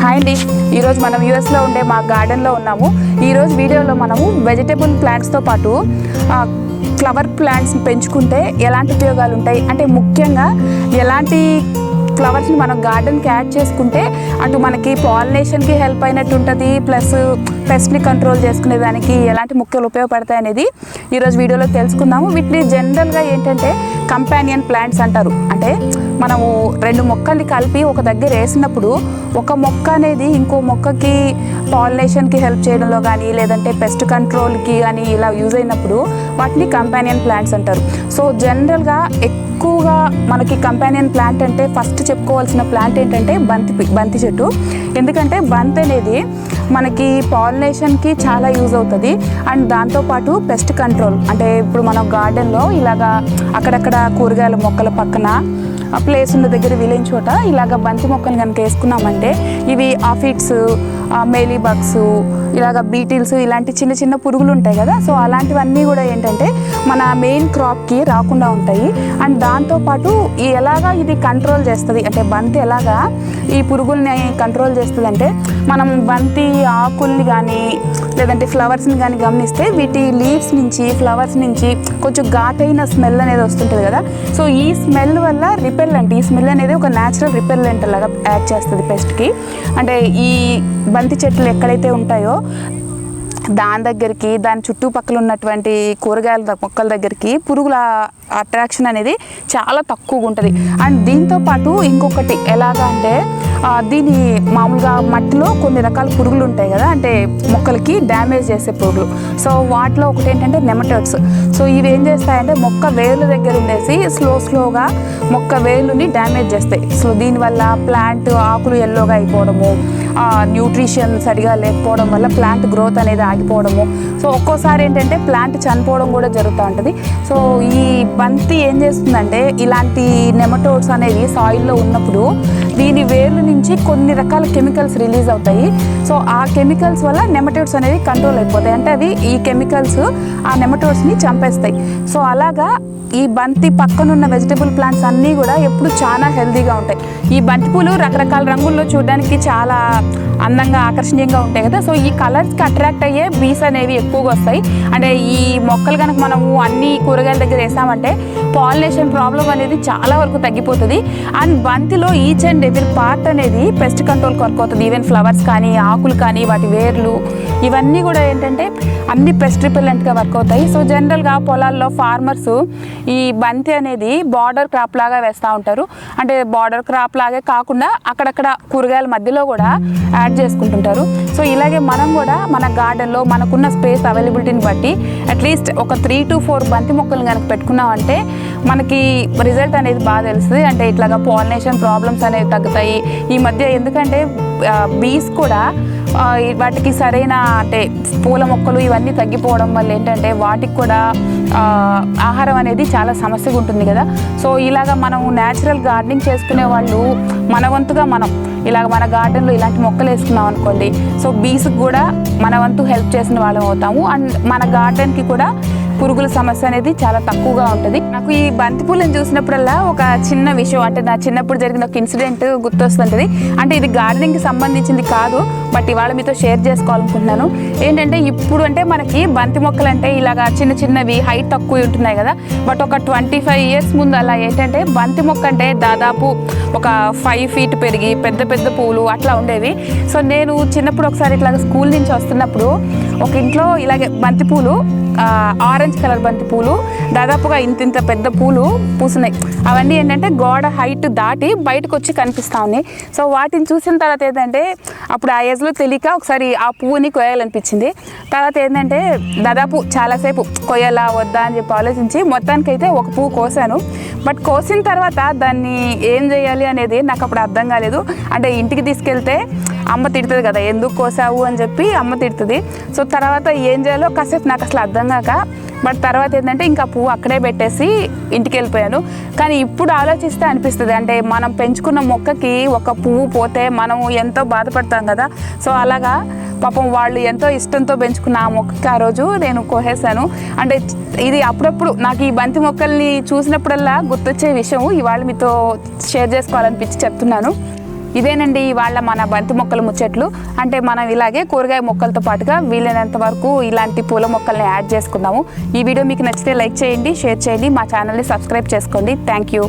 Hi అండి, ఈరోజు మనం యూఎస్లో ఉండే మా గార్డెన్లో ఉన్నాము. ఈరోజు వీడియోలో మనము వెజిటేబుల్ ప్లాంట్స్తో పాటు ఫ్లవర్ ప్లాంట్స్ని పెంచుకుంటే ఎలాంటి ఉపయోగాలు ఉంటాయి, అంటే ముఖ్యంగా ఎలాంటి ఫ్లవర్స్ని మనం గార్డెన్కి యాడ్ చేసుకుంటే అటు మనకి పాలినేషన్కి హెల్ప్ అయినట్టు ఉంటుంది, ప్లస్ పెస్ట్ని కంట్రోల్ చేసుకునే దానికి ఎలాంటి ముఖ్యాలు ఉపయోగపడతాయి అనేది ఈరోజు వీడియోలో తెలుసుకుందాము. వీటిని జనరల్గా ఏంటంటే కంపానియన్ ప్లాంట్స్ అంటారు. అంటే మనము రెండు మొక్కల్ని కలిపి ఒక దగ్గర వేసినప్పుడు ఒక మొక్క అనేది ఇంకో మొక్కకి పాలినేషన్కి హెల్ప్ చేయడంలో కానీ లేదంటే పెస్ట్ కంట్రోల్కి కానీ ఇలా యూజ్ అయినప్పుడు వాటిని కంపానియన్ ప్లాంట్స్ అంటారు. సో జనరల్గా ఎక్కువగా మనకి కంపానియన్ ప్లాంట్ అంటే ఫస్ట్ చెప్పుకోవాల్సిన ప్లాంట్ ఏంటంటే బంతి చెట్టు. ఎందుకంటే బంతి అనేది మనకి పాలినేషన్కి చాలా యూజ్ అవుతుంది అండ్ దాంతోపాటు పెస్ట్ కంట్రోల్. అంటే ఇప్పుడు మనం గార్డెన్లో ఇలాగా అక్కడక్కడ కూరగాయల మొక్కల పక్కన ప్లేస్ ఉన్న దగ్గర వీలైన చోట ఇలాగ బంతి మొక్కలు కనుక వేసుకున్నామంటే ఇవి ఆఫిడ్స్, మేలీ బగ్స్, ఇలాగ బీటిల్స్ ఇలాంటి చిన్న చిన్న పురుగులు ఉంటాయి కదా. సో అలాంటివన్నీ కూడా ఏంటంటే మన మెయిన్ క్రాప్కి రాకుండా ఉంటాయి. అండ్ దాంతోపాటు ఎలాగా ఇది కంట్రోల్ చేస్తుంది అంటే బంతి ఎలాగా ఈ పురుగుల్ని కంట్రోల్ చేస్తుంది అంటే మనం బంతి ఆకుల్ని కానీ లేదంటే ఫ్లవర్స్ని కానీ గమనిస్తే వీటి లీవ్స్ నుంచి ఫ్లవర్స్ నుంచి కొంచెం ఘాటైన స్మెల్ అనేది వస్తుంటుంది కదా. సో ఈ స్మెల్ వల్ల రిపెల్లెంట్, ఈ స్మెల్ అనేది ఒక న్యాచురల్ రిపెల్లెంట్ లాగా యాడ్ చేస్తుంది పెస్ట్కి. అంటే ఈ బంతి చెట్లు ఎక్కడైతే ఉంటాయో దాని దగ్గరికి, దాని చుట్టుపక్కల ఉన్నటువంటి కూరగాయల మొక్కల దగ్గరికి పురుగుల అట్రాక్షన్ అనేది చాలా తక్కువగా ఉంటుంది. అండ్ దీంతో పాటు ఇంకొకటి ఎలాగా అంటే దీని మామూలుగా మట్టిలో కొన్ని రకాల పురుగులు ఉంటాయి కదా, అంటే మొక్కలకి డ్యామేజ్ చేసే పురుగులు. సో వాటిలో ఒకటి ఏంటంటే నెమటోడ్స్. సో ఇవి ఏం చేస్తాయంటే మొక్క వేర్ల దగ్గర ఉండేసి స్లోగా మొక్క వేర్లని డ్యామేజ్ చేస్తాయి. సో దీనివల్ల ప్లాంట్ ఆకులు ఎల్లోగా అయిపోవడము, న్యూట్రిషన్ సరిగా లేకపోవడం వల్ల ప్లాంట్ గ్రోత్ అనేది ఆగిపోవడము. సో ఒక్కోసారి ఏంటంటే ప్లాంట్ చనిపోవడం కూడా జరుగుతూ ఉంటుంది. సో ఈ బంతి ఏం చేస్తుందంటే ఇలాంటి నెమటోడ్స్ అనేవి సాయిల్లో ఉన్నప్పుడు దీని వేర్ల నుంచి కొన్ని రకాల కెమికల్స్ రిలీజ్ అవుతాయి. సో ఆ కెమికల్స్ వల్ల నెమటోడ్స్ అనేవి కంట్రోల్ అయిపోతాయి. అంటే అవి ఈ కెమికల్స్ ఆ నెమటోడ్స్ని చంపేస్తాయి. సో అలాగా ఈ బంతి పక్కనున్న వెజిటబుల్ ప్లాంట్స్ అన్నీ కూడా ఎప్పుడు చాలా హెల్తీగా ఉంటాయి. ఈ బంతి పూలు రకరకాల రంగుల్లో చూడడానికి చాలా అందంగా ఆకర్షణీయంగా ఉంటాయి కదా. సో ఈ కలర్స్కి అట్రాక్ట్ అయ్యే బీస్ అనేవి ఎక్కువగా వస్తాయి. అంటే ఈ మొక్కలు కనుక మనము అన్ని కూరగాయల దగ్గర వేసామంటే పాలినేషన్ ప్రాబ్లం అనేది చాలా వరకు తగ్గిపోతుంది. అండ్ బంతిలో ఈచ్ అండ్ ఎవ్రీ పార్ట్ అనేది పెస్ట్ కంట్రోల్ వర్క్ అవుతుంది. ఈవెన్ ఫ్లవర్స్ కానీ ఆకులు కానీ వాటి వేర్లు ఇవన్నీ కూడా ఏంటంటే అన్ని పెస్ట్ రిపెల్లెంట్గా వర్క్ అవుతాయి. సో జనరల్గా పొలాల్లో ఫార్మర్స్ ఈ బంతి అనేది బార్డర్ క్రాప్ లాగా వేస్తూ ఉంటారు. అంటే బార్డర్ క్రాప్ లాగే కాకుండా అక్కడక్కడ కూరగాయల మధ్యలో కూడా యాడ్ చేసుకుంటుంటారు. సో ఇలాగే మనం కూడా మన గార్డెన్లో మనకున్న స్పేస్ అవైలబిలిటీని బట్టి అట్లీస్ట్ ఒక 3 to 4 బంతి మొక్కలు కనుక పెట్టుకున్నామంటే మనకి రిజల్ట్ అనేది బాగా తెలుస్తుంది. అంటే ఇట్లాగా పాలినేషన్ ప్రాబ్లమ్స్ అనేవి తగ్గుతాయి ఈ మధ్య. ఎందుకంటే బీస్ కూడా వాటికి సరైన అంటే పూల మొక్కలు ఇవన్నీ తగ్గిపోవడం వల్ల ఏంటంటే వాటికి కూడా ఆహారం అనేది చాలా సమస్యగా ఉంటుంది కదా. సో ఇలాగ మనం న్యాచురల్ గార్డెనింగ్ చేసుకునే వాళ్ళు మన వంతుగా మనం ఇలాగ మన గార్డెన్లో ఇలాంటి మొక్కలు వేసుకున్నాం అనుకోండి, సో బీస్కి కూడా మన వంతు హెల్ప్ చేసిన వాళ్ళం అవుతాము. అండ్ మన గార్డెన్కి కూడా పురుగుల సమస్య అనేది చాలా తక్కువగా ఉంటుంది. నాకు ఈ బంతిపూలను చూసినప్పుడల్లా ఒక చిన్న విషయం, అంటే నా చిన్నప్పుడు జరిగిన ఒక ఇన్సిడెంట్ గుర్తొస్తుంటుంది. అంటే ఇది గార్డెనింగ్కి సంబంధించింది కాదు, బట్ ఇవాళ మీతో షేర్ చేసుకోవాలనుకుంటున్నాను. ఏంటంటే ఇప్పుడు అంటే మనకి బంతి మొక్కలు అంటే ఇలాగా చిన్నవి హైట్ తక్కువ ఉంటున్నాయి కదా. బట్ ఒక 25 years ముందు అలా ఏంటంటే బంతి మొక్క అంటే దాదాపు ఒక 5 feet పెరిగి పెద్ద పెద్ద పూలు అట్లా ఉండేవి. సో నేను చిన్నప్పుడు ఒకసారి ఇట్లాగ స్కూల్ నుంచి వస్తున్నప్పుడు ఒక ఇంట్లో ఇలాగే బంతి పూలు, ఆరెంజ్ కలర్ బంతి పూలు దాదాపుగా ఇంత పెద్ద పూలు పూసినాయి. అవన్నీ ఏంటంటే గోడ హైట్ దాటి బయటకు వచ్చి కనిపిస్తూ ఉన్నాయి. సో వాటిని చూసిన తర్వాత ఏంటంటే అప్పుడు ఆ ఏజ్లో తెలియక ఒకసారి ఆ పువ్వుని కొయ్యాలనిపించింది. తర్వాత ఏంటంటే దాదాపు చాలాసేపు కొయ్యాలా వద్దా అని చెప్పి ఆలోచించి మొత్తానికైతే ఒక పువ్వు కోసాను. బట్ కోసిన తర్వాత దాన్ని ఏం చేయాలి అనేది నాకు అప్పుడు అర్థం కాలేదు. అంటే ఇంటికి తీసుకెళ్తే అమ్మ తిడుతుంది కదా, ఎందుకు కోసావు అని చెప్పి అమ్మ తిడుతుంది. సో తర్వాత ఏం చేయాలో కాసేపు నాకు అసలు అర్థం కాక బట్ తర్వాత ఏంటంటే ఇంకా పువ్వు అక్కడే పెట్టేసి ఇంటికి వెళ్ళిపోయాను. కానీ ఇప్పుడు ఆలోచిస్తే అనిపిస్తుంది, అంటే మనం పెంచుకున్న మొక్కకి ఒక పువ్వు పోతే మనం ఎంతో బాధపడతాం కదా. సో అలాగా పాపం వాళ్ళు ఎంతో ఇష్టంతో పెంచుకున్న ఆ మొక్కకి ఆ రోజు నేను కోసేసాను. అంటే ఇది అప్పుడప్పుడు నాకు ఈ బంతి మొక్కల్ని చూసినప్పుడల్లా గుర్తొచ్చే విషయం ఇవాళ మీతో షేర్ చేసుకోవాలనిపించి చెప్తున్నాను. ఇదేనండి ఇవాళ మన బంతి మొక్కల ముచ్చట్లు. అంటే మనం ఇలాగే కూరగాయ మొక్కలతో పాటుగా వీలైనంత వరకు ఇలాంటి పూల మొక్కల్ని యాడ్ చేసుకుందాము. ఈ వీడియో మీకు నచ్చితే లైక్ చేయండి, షేర్ చేయండి, మా ఛానల్ని సబ్స్క్రైబ్ చేసుకోండి. Thank you.